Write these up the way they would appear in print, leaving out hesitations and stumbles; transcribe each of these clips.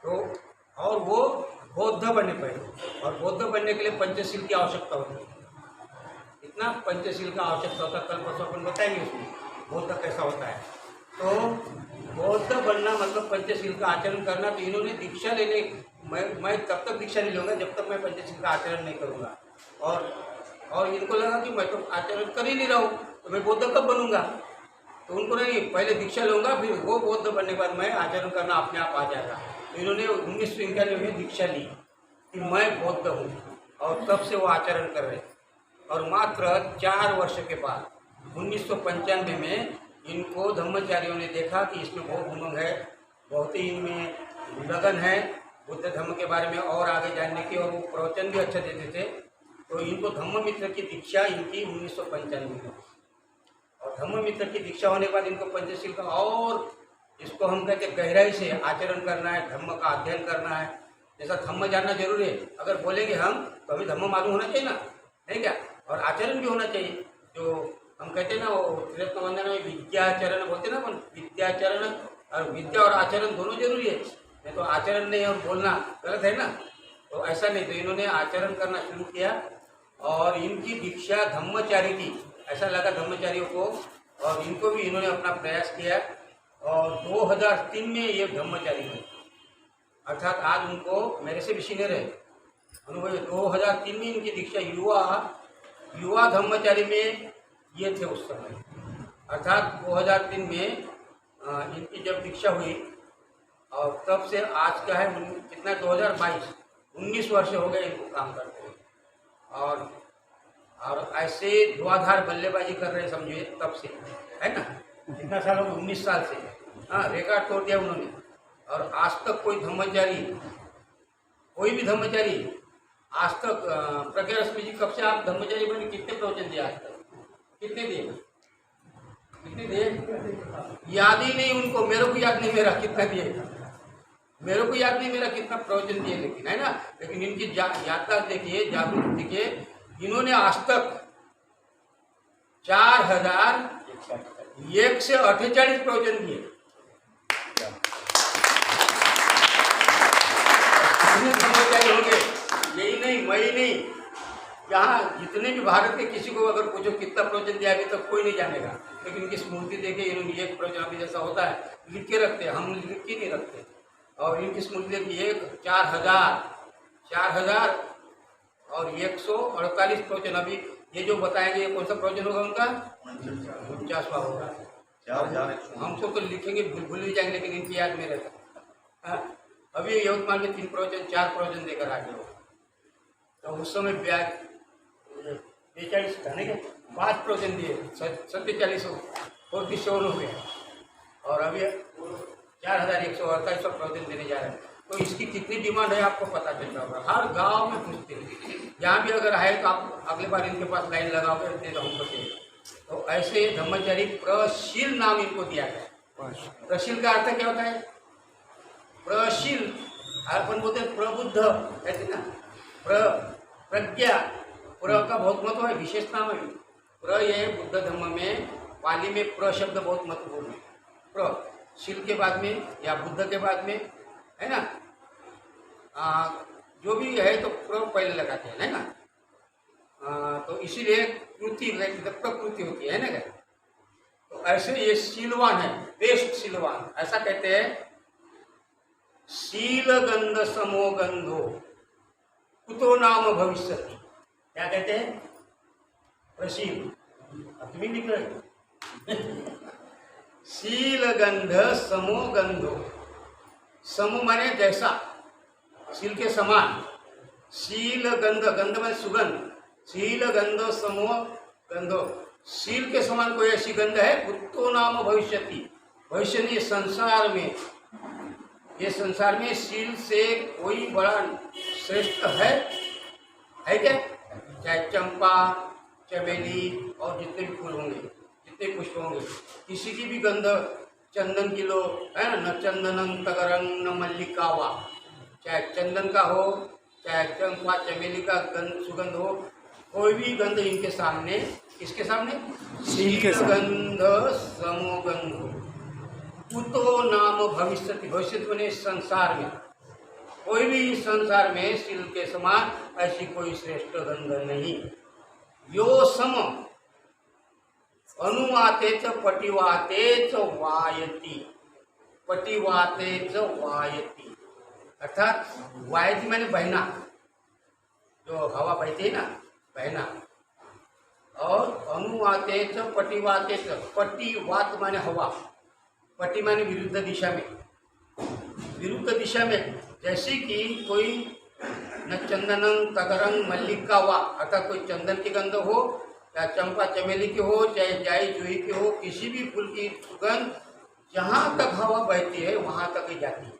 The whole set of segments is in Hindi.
तो और वो बौद्ध बने पहले, और बौद्ध बनने के लिए पंचशील की आवश्यकता होती है। इतना पंचशील का आवश्यकता होता है, कल परसों अपन बताएंगे उसमें बौद्ध कैसा होता है। तो बौद्ध बनना मतलब पंचशील का आचरण करना। तो इन्होंने दीक्षा लेने, मैं तब तक दीक्षा नहीं लूँगा जब तक मैं पंचशील का आचरण नहीं करूँगा। और इनको लगा कि मैं तो आचरण कर ही नहीं रहा हूँ, तो मैं बौद्ध कब बनूँगा। तो उनको नहीं, पहले दीक्षा लूँगा, फिर वो बौद्ध बनने के बाद मैं आचरण करना अपने आप आ जाएगा। तो इन्होंने 1991 में दीक्षा ली कि मैं बौद्ध हूँ, और तब से वो आचरण कर रहे हैं। और मात्र 4 वर्ष के बाद 1995 में इनको धम्मचारियों ने देखा कि इसमें बहुत उमंग है, बहुत ही इनमें लगन है बुद्ध धर्म के बारे में और आगे जानने की, और वो प्रवचन भी अच्छा देते थे। तो इनको धम्ममित्र की दीक्षा इनकी 1995 में। और धम्ममित्र की दीक्षा होने के बाद इनको पंचशील का, और इसको हम कहते हैं गहराई से आचरण करना है, धम्म का अध्ययन करना है। जैसा धम्म जानना जरूरी है, अगर बोलेंगे हम तो हमें धम्म मालूम होना चाहिए ना, है क्या। और आचरण भी होना चाहिए। जो हम कहते हैं ना, वो त्रिरत्न वंदना में विद्याचरण बोलते हैं ना, अपन विद्याचरण, और विद्या और आचरण दोनों जरूरी है। नहीं तो आचरण नहीं और बोलना गलत है ना। तो ऐसा नहीं, तो इन्होंने आचरण करना शुरू किया, और इनकी दीक्षा धम्मचारी की, ऐसा लगा धम्मचारियों को, और इनको भी इन्होंने अपना प्रयास किया। और 2003 में ये धम्मचारी बने, अर्थात आज उनको मेरे से भी सीनियर है अनुभव। 2003 में इनकी दीक्षा युवा धम्मचारी में ये थे उस समय, अर्थात 2003 में इनकी जब दीक्षा हुई, और तब से आज का है कितना 2022, 19 वर्ष हो गए इनको काम करते हुए। और ऐसे धुआंधार बल्लेबाजी कर रहे समझिए तब से, है ना। कितना साल हो गए, 19 साल से। हाँ, रिकॉर्ड तोड़ दिया उन्होंने। और आज तक कोई धम्मचारी, कोई भी धम्मचारी आज तक, प्रज्ञा रश्मि जी कब से आप धम्मचारी बने, कितने प्रवचन दिए आज तक, कितने दिए, कितने दिए, याद ही नहीं उनको। मेरे को याद नहीं मेरा कितना दिए, मेरे को याद नहीं मेरा कितना प्रवचन दिए, लेकिन है ना। लेकिन इनकी याददाश्त देखिए, जागरूक देखिए, इन्होंने आज तक 4148 प्रवचन दिए। हो गए, यही नहीं, मैं ही नहीं, यहाँ जितने भी भारत के किसी को अगर पूछो कितना प्रवचन दिया अभी तक कोई नहीं जानेगा। लेकिन इनकी स्मृति देखे, इन्होंने एक प्रवचन अभी जैसा होता है लिख के रखते हैं, हम लिख के नहीं रखते। और इनकी स्मृति देखिए, 4000 और 148 प्रवचन। अभी ये जो बताएंगे ये कौन सा प्रवचन होगा उनका, 49वां होगा। हमको तो लिखेंगे भूल भी जाएंगे, लेकिन इनकी याद में रहता। अभी यवतमाल में 3 प्रवचन 4 प्रवचन देकर आ गए हो। तो उस समय 42 था नहीं क्या, 5 प्रवचन दिए, 47 और 30 हो गए। और अभी 4148 प्रवचन देने जा रहे हैं। तो इसकी कितनी डिमांड है आपको पता चलता होगा, हर गांव में पूछते हैं। जहाँ भी अगर है तो आप अगले बार इनके पास लाइन लगाओगे, दे दो हमको चाहिए। तो ऐसे धम्मचारी प्रशील नाम इनको दिया गया। प्रशील का अर्थ क्या होता है, प्रशील अपन बोलते हैं प्रबुद्ध, कहते ना, प्रज्ञा, प्र का बहुत महत्व है, विशेष नाम है। प्र ये बुद्ध धर्म में पाली में प्र शब्द बहुत महत्वपूर्ण है। प्र शील के बाद में या बुद्ध के बाद में, है ना, जो भी है तो प्र पहले लगाते हैं, है ना। तो इसीलिए कृति प्रकृति होती है ना क्या। तो ऐसे ये शीलवान है, बेस्ट शीलवान, ऐसा कहते हैं। शील गंध समो गंधो कुतो नाम भविष्यति, क्या कहते हैं, प्रशील, अब तुम्हें लिख रहे शील गंध समो गंधो, समो माने जैसा, शील के समान, शील गंध, गंध में सुगंध, शील गंध समो गंधो, शील के समान कोई ऐसी गंध है, कुतो नाम भविष्यति, भविष्य नहीं संसार में, ये संसार में शील से कोई बड़ा श्रेष्ठ है क्या, चाहे चंपा, चमेली और जितने भी फूल होंगे, जितने पुष्प होंगे, किसी की भी गंध, चंदन की लो, है ना, न चंदनम तगरंग न मल्लिका वा, चाहे चंदन का हो, चाहे चंपा चमेली का सुगंध हो, कोई भी गंध इनके सामने, किसके सामने, शील गंध समो गंध, कुतो नाम भविष्यति, भविष्य बने संसार में, कोई भी इस संसार में सील के समान ऐसी कोई श्रेष्ठ गंध नहीं। यो सम अनुवातेच पटिवातेच वायती, पटिवातेच वायती, अर्थात वायती माने बहना, जो हवा बहती है ना, बहना। और अनुवातेच पटिवातेच, पटिवात माने हवा, पटी माने विरुद्ध दिशा में, विरुद्ध दिशा में। जैसे कि कोई न चंदनम तगरंग मल्लिका वा, अर्थात कोई चंदन की गंध हो या चंपा चमेली की हो, चाहे जाई जूही की हो, किसी भी फूल की सुगंध जहाँ तक हवा बहती है वहाँ तक ही जाती है,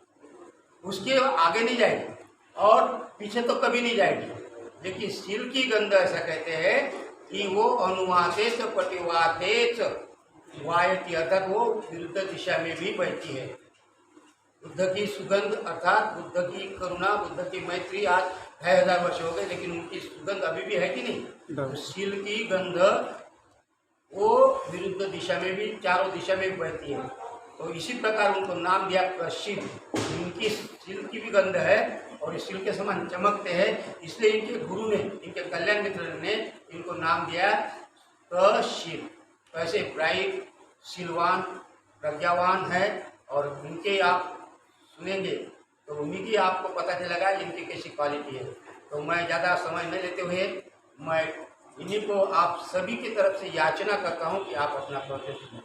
उसके आगे नहीं जाएगी और पीछे तो कभी नहीं जाएगी। लेकिन सील की गंध ऐसा कहते हैं कि वो अनुवातेच पटिवातेच वायती, अर्थात वो विरुद्ध दिशा में भी बहती है। बुद्ध की सुगंध अर्थात बुद्ध की करुणा, बुद्ध की मैत्री आज 2000 वर्ष हो गए, लेकिन उनकी सुगंध अभी भी है कि नहीं? तो सील की गंध वो विरुद्ध दिशा में भी, चारों दिशा में भी बहती है। तो इसी प्रकार उनको नाम दिया प्रशील। इनकी सील की भी गंध है और इस सील के समान चमकते हैं, इसलिए इनके गुरु ने, इनके कल्याण मित्र ने इनको नाम दिया प्रशील। तो ऐसे ब्राइट, सीलवान, प्रज्ञावान है और इनके आप सुनेंगे तो उन्हीं की आपको पता चलेगा इनकी कैसी क्वालिटी है। तो मैं ज़्यादा समय न लेते हुए मैं इन्हीं को आप सभी की तरफ से याचना करता हूं कि आप अपना परिचय सुनें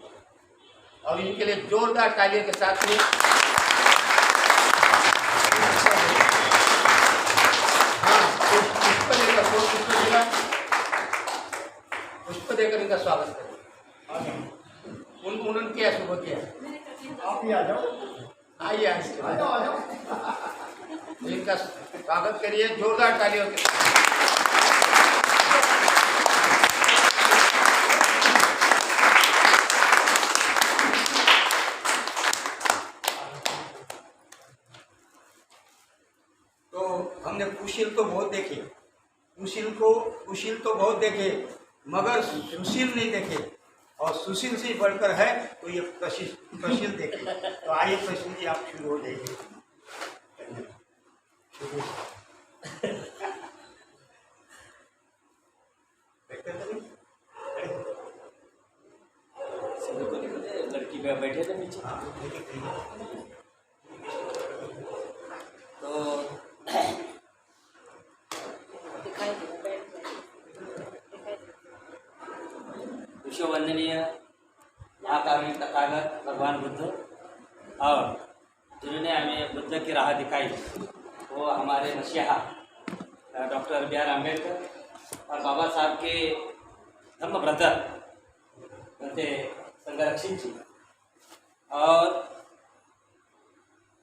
और इनके लिए जोरदार तालियों के साथ में पुष्प देकर इनका स्वागत करें। उन्होंने क्या शुभ किया, आप ही आ जाओ, आइए आ जाओ। इनका स्वागत करिए जोरदार तालियों के साथ। तो हमने कुशील तो बहुत देखे, कुशील तो बहुत देखे, मगर सुशील नहीं देखे, और सुशील से बढ़कर है तो ये प्रशील देखे। तो आइए प्रशील जी आप शुरू हो जाइए। लड़की बैठे थे नीचे, तो विश्ववंदनीय महाकारुणिक तथागत भगवान बुद्ध और जिन्होंने हमें बुद्ध की राह दिखाई, वो हमारे मसीहा डॉक्टर बी.आर. अम्बेडकर और बाबा साहब के धम्म ब्रदर बनते संगरक्षित जी। और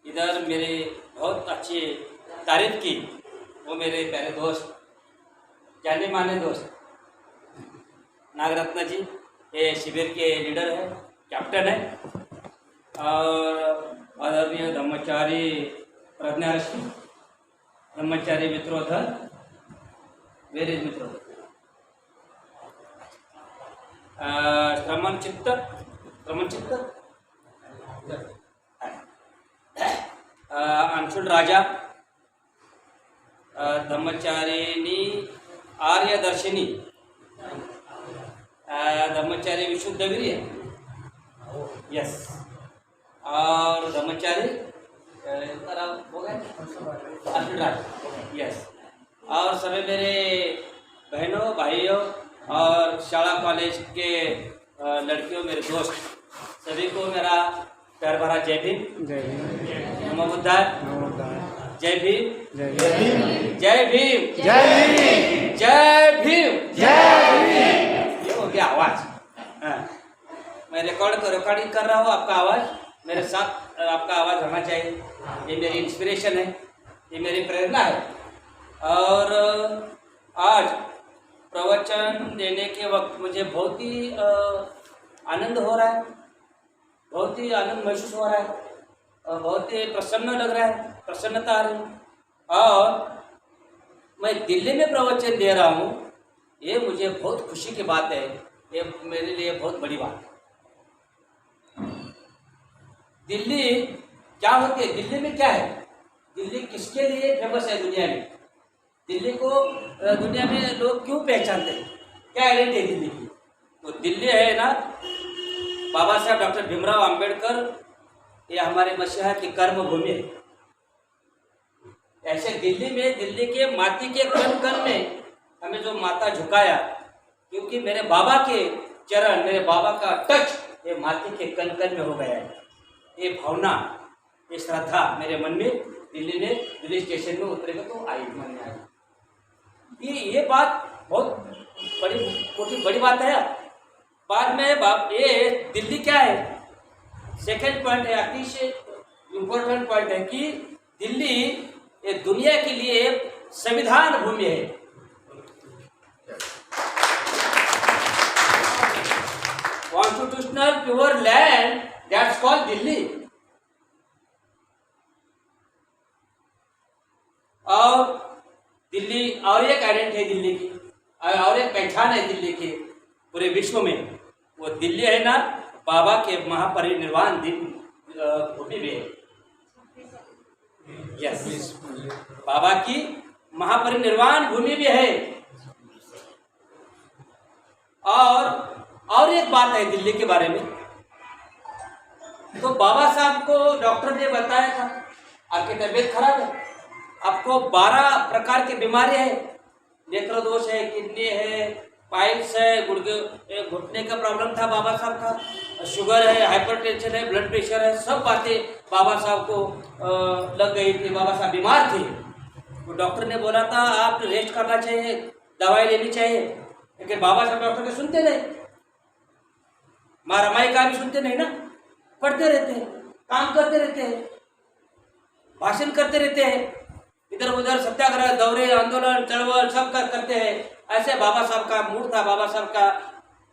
इधर मेरे बहुत अच्छी तारीफ की वो मेरे प्यारे दोस्त, जाने माने दोस्त नागरत्न जी, ये शिविर के लीडर है, कैप्टन है। और आदरणीय ब्रह्मचारी प्रज्ञारश्मि, ब्रह्मचारी मित्रोधर, वेर इज मित्रोधर, श्रमण चित्त अंशुल राजा, ब्रह्मचारिणी आर्यदर्शिनी, ब्रह्मचारी विशुद्ध वीर्य, यस, और ब्रह्मचारी हो गए अंशुल राजा, यस। और सभी मेरे बहनों भाइयों और शाला कॉलेज के लड़कियों, मेरे दोस्त, सभी को मेरा प्यार भरा जय भीम, नमो बुद्धाय, जय भीम, जय भीम, जय भीम, जय भीम, जय भीम। ये हो गया आवाज। मैं रिकॉर्डिंग कर रहा हूँ, आपका आवाज मेरे साथ, आपका आवाज होना चाहिए। ये मेरी इंस्पिरेशन है, ये मेरी प्रेरणा है। और आज प्रवचन देने के वक्त मुझे बहुत ही आनंद हो रहा है, बहुत ही आनंद महसूस हो रहा है और बहुत ही प्रसन्न लग रहा है, प्रसन्नता आ रही है। और मैं दिल्ली में प्रवचन दे रहा हूँ, ये मुझे बहुत खुशी की बात है, ये मेरे लिए बहुत बड़ी बात है। दिल्ली क्या होती है, दिल्ली में क्या है? दिल्ली किसके लिए फेमस है दुनिया में? दिल्ली को दुनिया में लोग क्यों पहचानते हैं? क्या आइडेंटिटी है दिल्ली की? तो दिल्ली है ना, बाबा साहब डॉक्टर भीमराव अंबेडकर, ये हमारे मसीहा की कर्म भूमि है। ऐसे दिल्ली में, दिल्ली के माटी के कण कण में हमें जो माथा झुकाया, क्योंकि मेरे बाबा के चरण, मेरे बाबा का टच ये माटी के कण कण में हो गया है। ये भावना, ये श्रद्धा मेरे मन में दिल्ली में, दिल्ली स्टेशन में उतरेगा तो आई, मन में आई। ये बात बहुत बड़ी बात है। बाद में ये दिल्ली क्या है, सेकेंड पॉइंट है, अतिशय इम्पोर्टेंट पॉइंट है कि दिल्ली ये दुनिया के लिए संविधान भूमि है। Constitutional pure land, that's called Delhi. और दिल्ली और एक आइडेंटिटी है दिल्ली की, और एक पहचान है दिल्ली के पूरे विश्व में। वो दिल्ली है ना, बाबा के महापरिनिर्वाण दिन भूमि में है। यस, बाबा की महापरिनिर्वाण भूमि भी है। और एक बात है दिल्ली के बारे में, तो बाबा साहब को डॉक्टर ने बताया था आपकी तबीयत खराब है, आपको 12 प्रकार की बीमारी है, नेत्र दोष है, किडनी है, पाइल्स है, घुटने का प्रॉब्लम था बाबा साहब का, शुगर है, हाइपरटेंशन है, ब्लड प्रेशर है, सब बातें बाबा साहब को लग गई थी। बाबा साहब बीमार थे, तो डॉक्टर ने बोला था आप रेस्ट करना चाहिए, दवाई लेनी चाहिए, लेकिन बाबा साहब डॉक्टर के सुनते नहीं, मारामाई का भी सुनते नहीं ना, पढ़ते रहते हैं, काम करते रहते हैं, भाषण करते रहते हैं, इधर उधर सत्याग्रह, दौरे, आंदोलन, चळवळ सब करते हैं। ऐसे बाबा साहब का मूड था, बाबा साहब का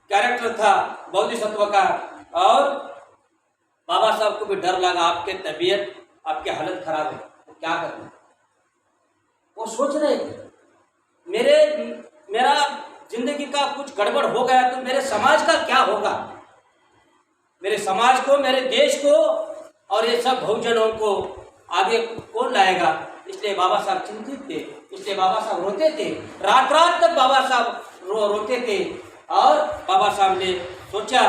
कैरेक्टर था बौद्धिसत्व का। और बाबा साहब को भी डर लगा आपके तबीयत, आपकी हालत खराब है, तो क्या करना। वो सोच रहे थे मेरा जिंदगी का कुछ गड़बड़ हो गया तो मेरे समाज का क्या होगा, मेरे समाज को, मेरे देश को और ये सब बहुजनों को आगे कौन लाएगा। इसलिए बाबा साहब चिंतित थे, इसलिए बाबा साहब रोते थे, रात रात तक बाबा साहब रोते थे। और बाबा साहब ने सोचा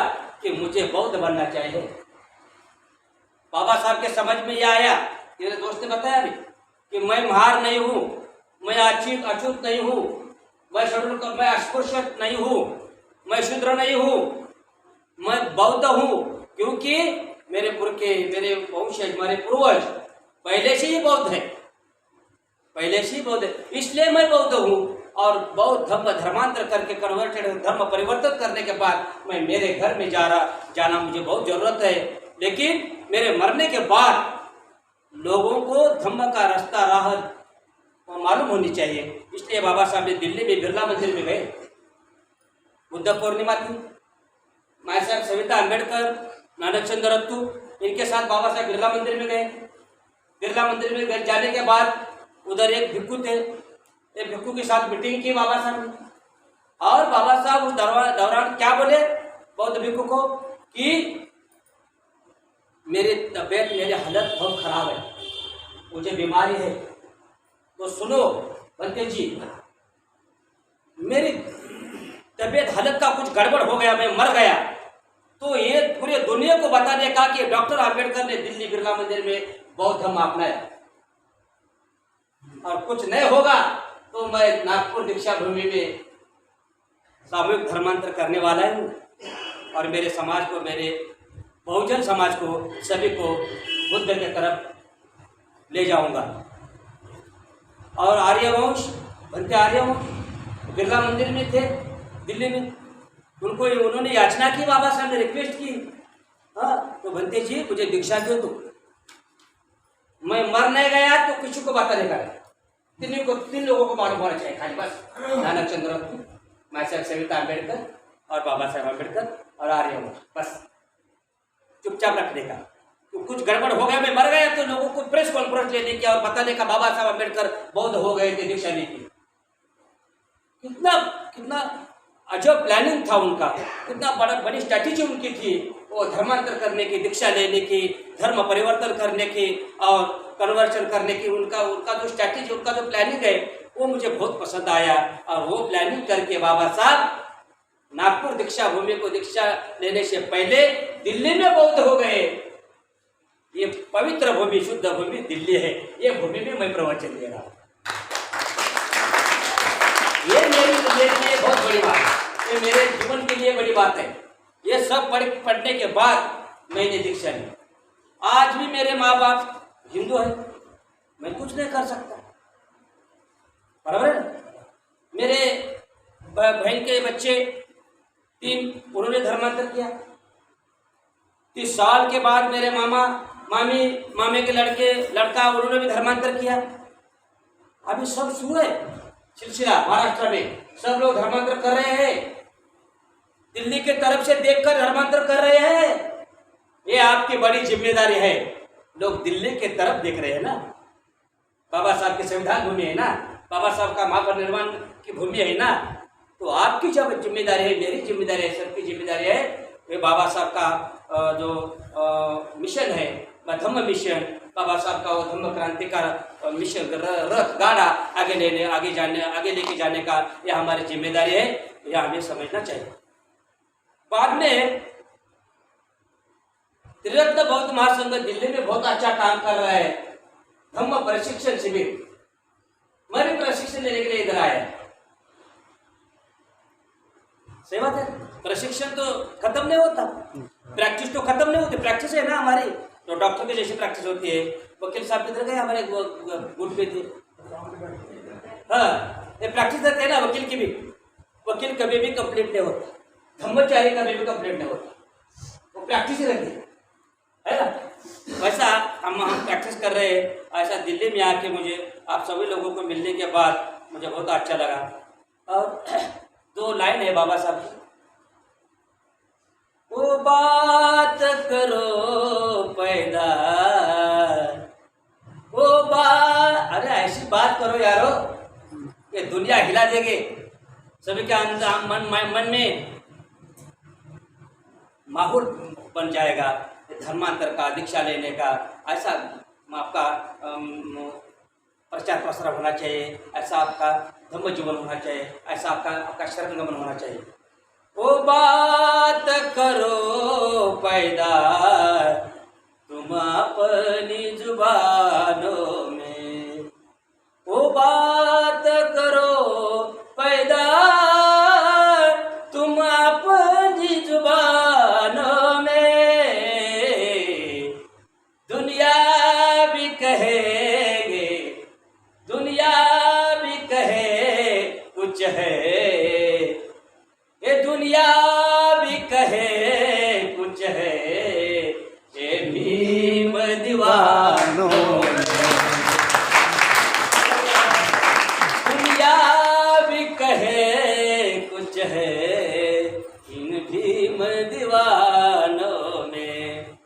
कि मुझे बौद्ध बनना चाहिए। बाबा साहब के समझ में यह आया, मेरे दोस्त ने बताया भी, कि मैं महार नहीं हूँ, मैं अछूत नहीं हूँ, मैं अस्पृश्य नहीं हूँ, मैं शूद्र नहीं हूँ, मैं बौद्ध हूँ, क्योंकि मेरे पुरखे, मेरे वंशज, मेरे पूर्वज पहले से ही बौद्ध है, पहले से ही बौद्ध है, इसलिए मैं बौद्ध हूँ। और बौद्ध धर्मांतर करके, कन्वर्टेड धर्म परिवर्तन करने के बाद मैं मेरे घर में जाना मुझे बहुत जरूरत है, लेकिन मेरे मरने के बाद लोगों को धम्म का रास्ता, राह मालूम होनी चाहिए। इसलिए बाबा साहब ने दिल्ली में बिरला मंदिर में गए, बुद्ध पूर्णिमा थी, माँ साहब सविता अम्बेडकर, नानक चंद्र रत्तू, इनके साथ बाबा साहब बिरला मंदिर में गए। बिरला मंदिर में जाने के बाद उधर एक भिक्खु थे, एक भिक्खु के साथ मीटिंग की बाबा साहब ने। और बाबा साहब उस दौरान क्या बोले बौद्ध भिक्खु को कि मेरी तबीयत, मेरी हालत बहुत खराब है, मुझे बीमारी है, तो सुनो बंते जी, मेरी तबीयत हालत का कुछ गड़बड़ हो गया, मैं मर गया, तो ये पूरे दुनिया को बताने का कि डॉक्टर आम्बेडकर ने दिल्ली बिरला मंदिर में बौद्ध धर्म अपनाया, और कुछ नहीं होगा तो मैं नागपुर दीक्षा भूमि में सामूहिक धर्मांतर करने वाला हूँ, और मेरे समाज को, मेरे बहुजन समाज को, सभी को बुद्ध के तरफ ले जाऊंगा। और आर्यवंश, भंते आर्यवंश बिरला मंदिर में थे दिल्ली में, उन्होंने याचना की, बाबा साहब ने रिक्वेस्ट की, हाँ तो भंते जी मुझे दीक्षा दो, तो मैं मर नहीं गया तो किसी को बता देगा, तीन लोगों को मालूम होना चाहिए खाली, बस नानक चंद्र रत्तू, माँ साहब सविता अम्बेडकर और बाबा साहब अम्बेडकर और आर्यवंश, बस चुपचाप रखने का। तो कुछ गड़बड़ हो गया, मैं मर गया, तो लोगों को प्रेस कॉन्फ्रेंस लेने की और बताने का बाबा साहब अम्बेडकर बौद्ध हो गए थे, दीक्षा ली थी। कितना अजब प्लानिंग था उनका, कितना बड़ी स्ट्रैटेजी उनकी थी, वो धर्मांतर करने की, दीक्षा लेने की, धर्म परिवर्तन करने की, और कन्वर्शन करने की उनका जो स्ट्रैटेजी, उनका जो प्लानिंग है वो मुझे बहुत पसंद आया। और वो प्लानिंग करके बाबा साहब नागपुर दीक्षा भूमि को दीक्षा लेने से पहले दिल्ली में बौद्ध हो गए। ये पवित्र भूमि, शुद्ध भूमि दिल्ली है, ये भूमि में मैं प्रवचन दे रहा हूँ। ये मेरे लिए बहुत बड़ी बात है, ये मेरे जीवन के लिए बड़ी बात है। ये सब पढ़ने के बाद मैंने दीक्षा ली। आज भी मेरे माँ बाप हिंदू है, मैं कुछ नहीं कर सकता, बराबर है। मेरे बहन के बच्चे 3, उन्होंने धर्मांतर किया। 30 साल के बाद मेरे मामे के लड़का उन्होंने भी धर्मांतर किया। अभी सब शुरू है सिलसिला, महाराष्ट्र में सब लोग धर्मांतर कर रहे हैं, दिल्ली के तरफ से देखकर धर्मांतर कर रहे हैं। ये आपकी बड़ी जिम्मेदारी है। लोग दिल्ली के तरफ देख रहे हैं ना, बाबा साहब की संविधान भूमि है ना, बाबा साहब का महापरिनिर्वाण की भूमि है ना, तो आपकी जब जिम्मेदारी है, मेरी जिम्मेदारी है, सबकी जिम्मेदारी है। ये बाबा साहब का जो मिशन है, धम्म मिशन, बाबा साहब का वो धम्म क्रांति का मिशन, रथ गाड़ा आगे लेके जाने का यह हमारी जिम्मेदारी है, यह हमें समझना चाहिए। बाद में त्रिरत्न बौद्ध महासंघ दिल्ली में बहुत अच्छा काम कर रहा है, धम्म प्रशिक्षण शिविर। मैं भी प्रशिक्षण लेने के लिए इधर आया। सही बात है, प्रशिक्षण तो खत्म नहीं होता, प्रैक्टिस तो खत्म नहीं होती। प्रैक्टिस है ना हमारी, तो डॉक्टर की जैसी प्रैक्टिस होती है। वकील साहब किधर गए हमारे, गुट पे थे। हाँ, ये प्रैक्टिस रहते है ना वकील की भी। वकील कभी भी कंप्लीट नहीं होता, धम्मचारी कभी भी कंप्लीट नहीं होता, वो प्रैक्टिस ही रहती है ना। वैसा हम प्रैक्टिस कर रहे हैं। ऐसा दिल्ली में आके मुझे आप सभी लोगों को मिलने के बाद मुझे बहुत अच्छा लगा। और 2 लाइन है बाबा साहब की, वो बात करो पैदा, वो बात, अरे ऐसी बात करो यारो, ये दुनिया हिला देंगे। सभी के अंदर मन में माहौल बन जाएगा धर्मांतर का, दीक्षा लेने का। ऐसा आपका प्रचार प्रसार होना चाहिए, ऐसा आपका धम्म जीवन होना चाहिए, ऐसा आपका शरण गमन होना चाहिए। वो बात करो पैदा तुम अपनी जुबानों में, वो बात करो पैदा तुम अपनी जुबानों में, दुनिया भी कहेंगे, दुनिया भी कहे कुछ है, ये दुनिया भी कहे कुछ है, ये भीम दीवानों, दुनिया भी कहे कुछ है, इन भीम दीवानों में।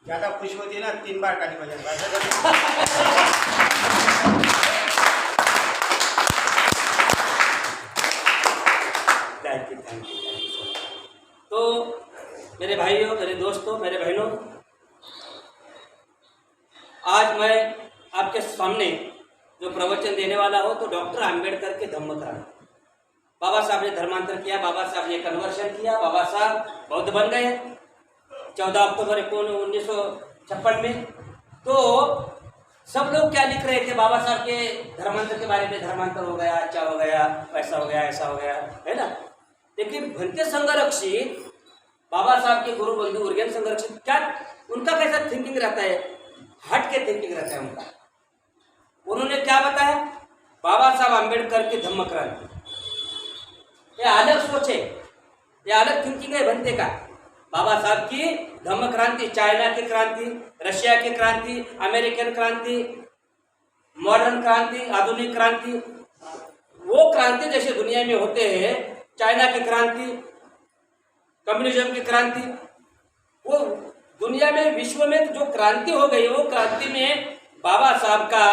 ज्यादा खुशी होती है ना, 3 बार ताली बजाना। Thank you. तो मेरे भाइयों, मेरे दोस्तों, मेरे बहनों, आज मैं आपके सामने जो प्रवचन देने वाला हो तो डॉक्टर आम्बेडकर के धम्म क्रांति। बाबा साहब ने धर्मांतर किया, बाबा साहब ने कन्वर्शन किया, बाबा साहब बौद्ध बन गए 14 अक्टूबर 1956 में। तो सब लोग क्या लिख रहे थे बाबा साहब के धर्मांतर के बारे में, धर्मांतर हो गया, अच्छा हो गया, वैसा हो गया, ऐसा हो गया, है ना। लेकिन भंते संरक्षित, बाबा साहब के गुरु बंधु उर्गेन संरक्षित, क्या उनका कैसा थिंकिंग रहता है, हट के थिंकिंग रहता है उनका। उन्होंने क्या बताया, बाबा साहब अम्बेडकर की धम्म क्रांति, ये अलग सोच है, ये अलग थिंकिंग है भंते का। बाबा साहब की धम्म क्रांति, चाइना की क्रांति, रशिया की क्रांति, अमेरिकन क्रांति, मॉडर्न क्रांति, आधुनिक क्रांति, वो क्रांति जैसे दुनिया में होते हैं, चाइना की क्रांति, कम्युनिज्म की क्रांति, वो दुनिया में, विश्व में जो क्रांति हो गई, वो क्रांति में बाबा साहब का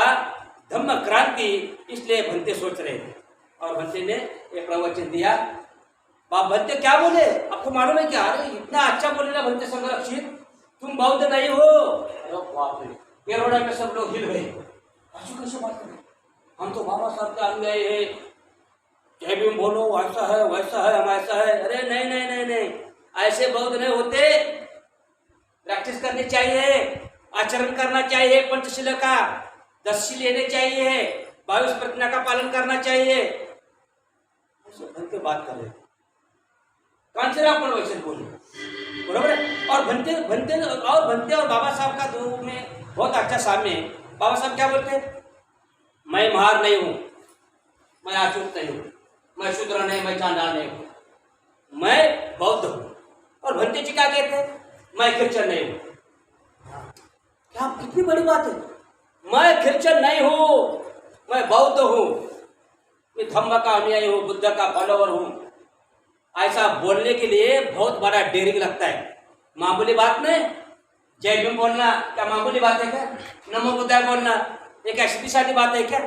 धम्म क्रांति, इसलिए भंते सोच रहे थे। और भंते ने एक प्रवचन दिया। बाप भंते क्या बोले आपको मालूम है क्या? अरे इतना अच्छा बोले ना भंते संरक्षित, तुम बौद्ध नहीं हो। बाप रे, केरोड़ा में सब लोग हिल गए। आजू कैसे बात करें, हम तो बाबा साहब के अनुयायी है, जय भीम बोलो, ऐसा है वैसा है, हम ऐसा है। अरे नहीं नहीं नहीं नहीं, ऐसे बौद्ध नहीं होते। प्रैक्टिस करनी चाहिए, आचरण करना चाहिए, पंचशील का 10 लेने चाहिए, 22 प्रतिज्ञा का पालन करना चाहिए। ढंग के बात कर रहे कौन से आप वैसे बोले, बरोबर है। और भंते और बाबा साहब का दो में बहुत अच्छा साम्य है। बाबा साहब क्या बोलते हैं, मैं महार नहीं हूं, मैं अछूत नहीं हूं, मैं शूद्र नहीं, मैं चांडाल नहीं हूं, मैं बौद्ध हूं। और भंते जी क्या कहते हैं, मैं क्रिश्चियन नहीं हूं। क्या कितनी बड़ी बात है, मैं क्रिश्चियन नहीं हूं, मैं बौद्ध हूं, मैं धम्म का अनुयायी हूं, बुद्ध का फॉलोवर हूं। ऐसा बोलने के लिए बहुत बड़ा डेयरिंग लगता है, मामूली बात नहीं। जय भीम बोलना क्या मामूली बात है क्या, नमो बुद्धाय बोलना एक ऐसी सादी बात है क्या।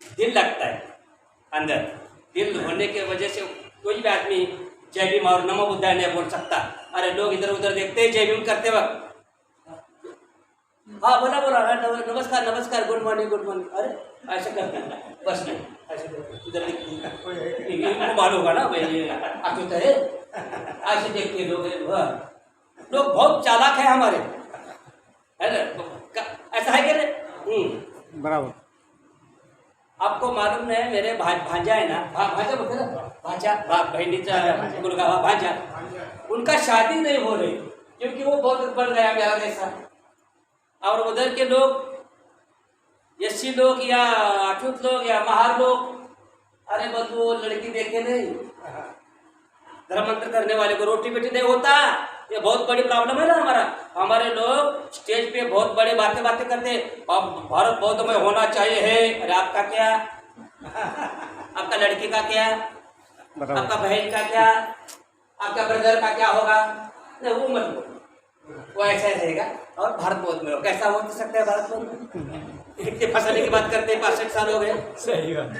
दिल लगता है अंदर, दिल होने की वजह से कोई भी आदमी जय भीम और नमो बुद्धाय नहीं बोल सकता। अरे लोग इधर उधर देखते हैं जय भीम करते वक्त, हाँ बोला बोला, नमस्कार नमस्कार, गुड मॉर्निंग गुड मॉर्निंग, अरे ऐसे करते हैं बस नहीं, ऐसे इधर मालूम होगा ना भाई अछूत है, ऐसे देखते लोग बहुत चालाक है हमारे, है ना, ऐसा है क्या। बराबर। आपको मालूम है मेरे भांजा है ना, भांजा बोलते ना, भांजा बहनीचा मुलगा भांजा, उनका शादी नहीं हो रही क्योंकि वो बहुत बन गया मेरा जैसा। और उधर के लोग एससी लोग या अछूत लोग या महार लोग, अरे बस वो लड़की देखे नहीं, धर्मांतर करने वाले को रोटी बेटी नहीं होता। ये बहुत बड़ी प्रॉब्लम है ना हमारा। हमारे लोग स्टेज पे बहुत बड़ी बातें करते हैं, अब भारत बौद्ध में होना चाहिए है। अरे आपका क्या, आपका लड़की का क्या, आपका बहन का क्या, आपका ब्रदर का क्या होगा, नहीं वो मत बोलो, वो ऐसा रहेगा। और भारत बौद्ध में कैसा हो सकता है, भारत बौद्ध में इतने फंसाने की बात करते हैं, 65 साल हो गए। सही बात।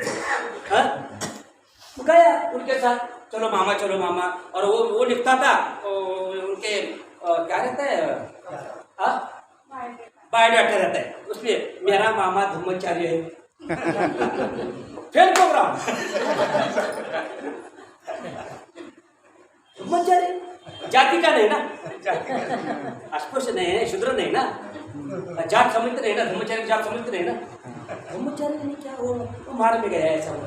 तो गया उनके साथ, चलो मामा। और वो लिखता था उनके क्या रहता है, बायोडाटा रहता है, उसमें मेरा मामा धर्माचार्य है। फेल प्रोग्राम धर्माचार्य, जाति का नहीं ना, अस्पृश्य नहीं है, शूद्र नहीं ना, जात समझते नहीं ना, धर्माचार्य जात समझते नहीं ना, धर्माचार्य नहीं क्या, वो मार में गया ऐसा वो।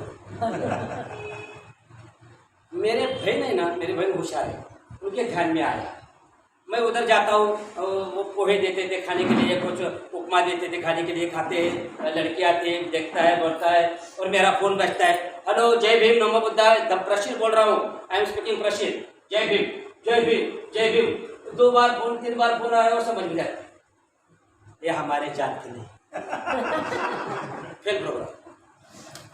मेरे बहन है ना, मेरी बहन होशियार है, उनके ध्यान में आया। मैं उधर जाता हूँ, वो पोहे देते थे खाने के लिए, कुछ उपमा देते थे खाने के लिए, खाते हैं, लड़की आती है, देखता है, बोलता है, और मेरा फोन बजता है, हेलो जय भीम नमो बुद्धाय, प्रशील बोल रहा हूँ, आई एम स्पीकिंग प्रशील, जय भीम जय भीम जय भीम। 2 बार फोन 3 बार फोन आया और समझ गया ये हमारे जात के नहीं। फिर प्रोग्राम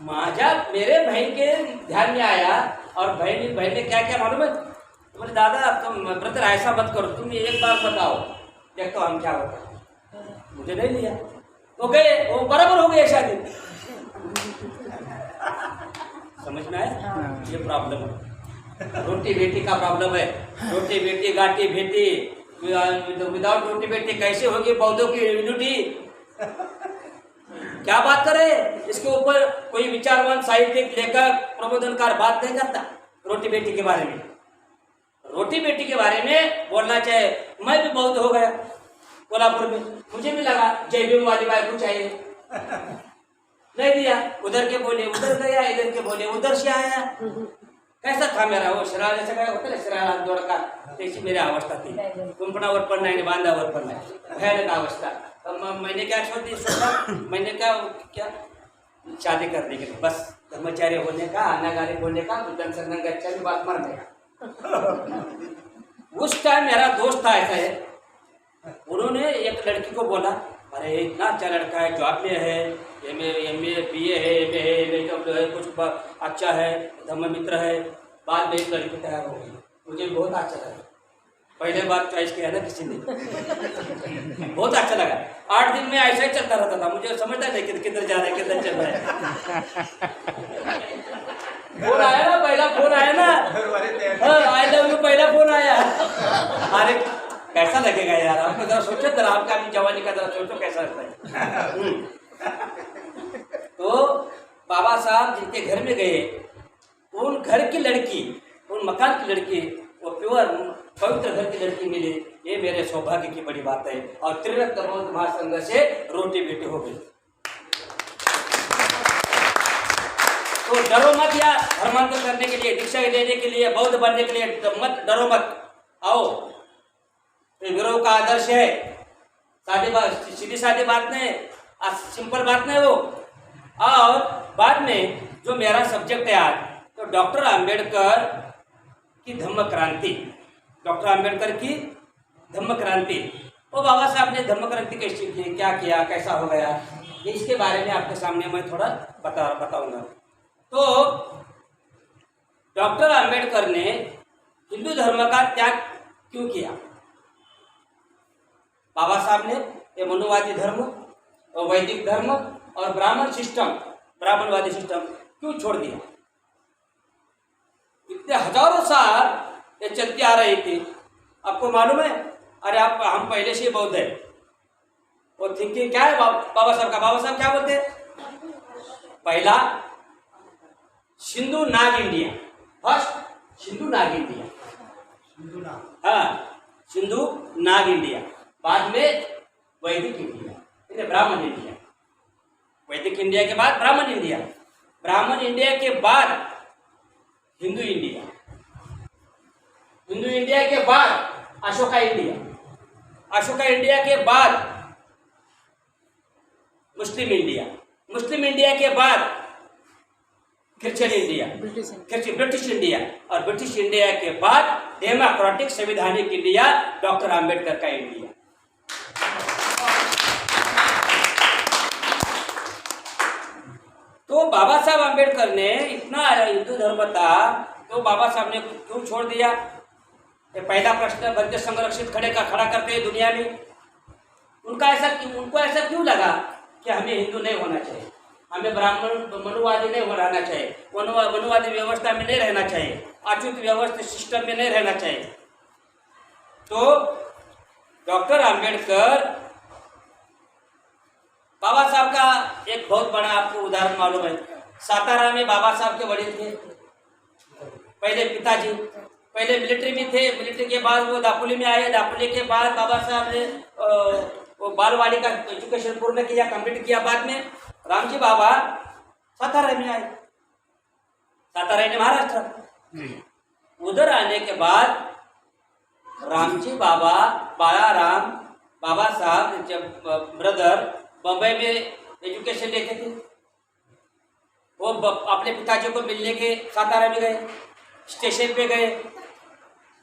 माझा मेरे बहन के ध्यान में आया, और बहन ने क्या क्या मालूम है, बोले दादा तुम ब्रदर ऐसा मत करो, तुम एक बार बताओ देखो हम क्या होता है। मुझे नहीं लिया, वो गए, वो बराबर हो गए शादी। समझ में आया, ये प्रॉब्लम है, रोटी बेटी का प्रॉब्लम है। रोटी बेटी गाटी बेटी, विदाउट रोटी बेटी कैसे होगी बौद्धों की यूनिटी। क्या बात करें, इसके ऊपर कोई विचारवान साहित्यिक लेखक प्रबोधनकार बात नहीं करता रोटी बेटी के बारे में। रोटी बेटी के बारे में बोलना चाहिए। मैं भी बौद्ध हो गया कोल्हापुर में, मुझे भी लगा जय भीम वाली बात को चाहिए, नहीं दिया, उधर के बोले उधर गया, इधर के बोले उधर से आया। कैसा था मेरा वो शरार, जैसा क्या होता है शरार जोड़ का, ऐसी मेरी अवस्था थी। कुंपणावर पड़ना है, बांधावर पड़ना है, भयानक अवस्था। मैंने क्या सोचा, मैंने क्या शादी करने के लिए, बस ब्रह्मचार्य होने का, अनागारी होने का, बुद्धन शरणं गच्छामि बात मारने का। उस टाइम मेरा दोस्त था ऐसा है, उन्होंने एक लड़की को बोला, अरे इतना अच्छा लड़का है, जॉब में है, MA BA है, MA है, कुछ अच्छा है, धम्म मित्र है। बाद में एक लड़की तैयार हो गई, मुझे बहुत अच्छा लगा। पहले बार चॉइस किया ना किसी ने, बहुत अच्छा लगा। 8 दिन में ऐसा ही चलता रहता था, मुझे समझता नहीं कि किधर जा रहा है, किधर चल रहा है। फोन आया ना, पहला फोन आया ना, आई लव यू पहला फोन आया। अरे कैसा लगेगा यार? आपको जरा सोचो, जरा आपका अपनी जवानी का जरा सोचो कैसा लगता है। तो बाबा साहब जिनके घर में गए, उन घर की लड़की, उन मकान की लड़की, वो प्योर पवित्र घर की लड़की मिली। ये मेरे सौभाग्य की बड़ी बात है। और त्रिरत्न बौद्ध महासंघ से रोटी बेटी हो गई। तो डरो मत यार, धर्मांतर करने के लिए, दीक्षा लेने के लिए, बौद्ध बनने के लिए मत डरो मत, आओ। तो विरोह का आदर्श है, सादी बात, सीधी सादी बात नहीं, सिंपल बात नहीं वो। और बाद में जो मेरा सब्जेक्ट है आज, तो डॉक्टर आम्बेडकर की धम्म क्रांति, डॉक्टर आम्बेडकर की धम्म क्रांति। वो बाबा साहब ने धम्म क्रांति कैसी की, क्या किया, कैसा हो गया, ये इसके बारे में आपके सामने मैं थोड़ा बताऊंगा। तो डॉक्टर आम्बेडकर ने हिंदू धर्म का त्याग क्यों किया? बाबा साहब ने ये मनुवादी धर्म और वैदिक धर्म और ब्राह्मणवादी सिस्टम क्यों छोड़ दिया? इतने हजारों साल ये चलती आ रही थी, आपको मालूम है? अरे आप, हम पहले से ही बौद्ध है। वो थिंकिंग क्या है बाबा साहब का? बाबा साहब क्या बोलते हैं? पहला सिंधु नाग इंडिया, फर्स्ट सिंधु नाग इंडिया, हाँ सिंधु नाग इंडिया, बाद में वैदिक इंडिया, ब्राह्मण इंडिया। वैदिक इंडिया के बाद ब्राह्मण इंडिया, ब्राह्मण इंडिया के बाद हिंदू इंडिया, हिंदू इंडिया के बाद अशोका इंडिया, अशोका इंडिया के बाद मुस्लिम इंडिया, मुस्लिम इंडिया के बाद क्रिश्चियन इंडिया, ब्रिटिश इंडिया, और ब्रिटिश इंडिया के बाद डेमोक्रेटिक संवैधानिक इंडिया, डॉक्टर आम्बेडकर का इंडिया। तो बाबा साहब आम्बेडकर ने इतना हिंदू धर्म था, तो बाबा साहब ने क्यों छोड़ दिया? ये पहला प्रश्न बंदे संरक्षित खड़ा करते हैं दुनिया में। उनको ऐसा क्यों लगा कि हमें हिंदू नहीं होना चाहिए, हमें ब्राह्मण मनुवादी नहीं रहना चाहिए, मनुवादी व्यवस्था में नहीं रहना चाहिए, अच्युत व्यवस्थित सिस्टम में नहीं रहना चाहिए? तो डॉक्टर आम्बेडकर, बाबा साहब का एक बहुत बड़ा आपको उदाहरण मालूम है। सातारा में बाबा साहब के वडील थे, पहले पिताजी पहले मिलिट्री में थे, मिलिट्री के बाद वो दापोली में आए, दापोली के बाद बाबा साहब ने वो बालवाड़ी का एजुकेशन पूर्ण किया, कंप्लीट किया। बाद में रामजी बाबा सातारा में आए, सातारा ने महाराष्ट्र। उधर आने के बाद रामजी बाबा, बाबा साहब जब ब्रदर बम्बई में एजुकेशन लेते थे, वो अपने पिताजी को मिलने के सातारा में गए, स्टेशन पे गए,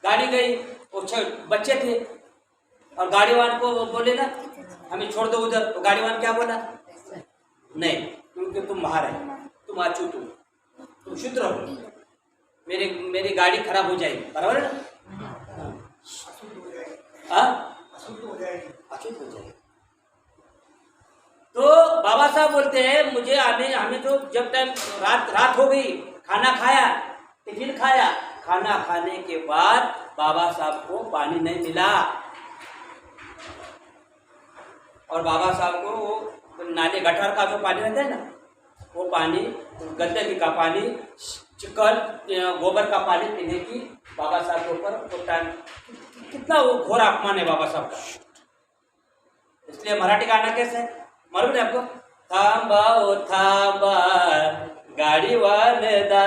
गाड़ी गई, वो बच्चे थे, और गाड़ीवान को वो बोले ना हमें छोड़ दो उधर, तो गाड़ीवान क्या बोला? नहीं, क्योंकि तुम बाहर है, तुम अछूत हो, तुम शूद्र हो, मेरी गाड़ी खराब हो जाएगी, बराबर है ना? अछूत हो जाएगी। तो बाबा साहब बोलते हैं मुझे हमें तो जब टाइम रात हो गई, खाना खाया, टिफिन खाया, खाना खाने के बाद बाबा साहब को पानी नहीं मिला, और बाबा साहब को वो नाले गटर का जो पानी रहता है ना, वो पानी, गंदगी का पानी, चिकन गोबर का पानी पीने की बाबा साहब के ऊपर वो टाइम, कितना वो घोर अपमान है बाबा साहब का। इसलिए मराठी गाना कैसे है मालूम है आपको? थांबा ओ थांबा गाडीवान दादा,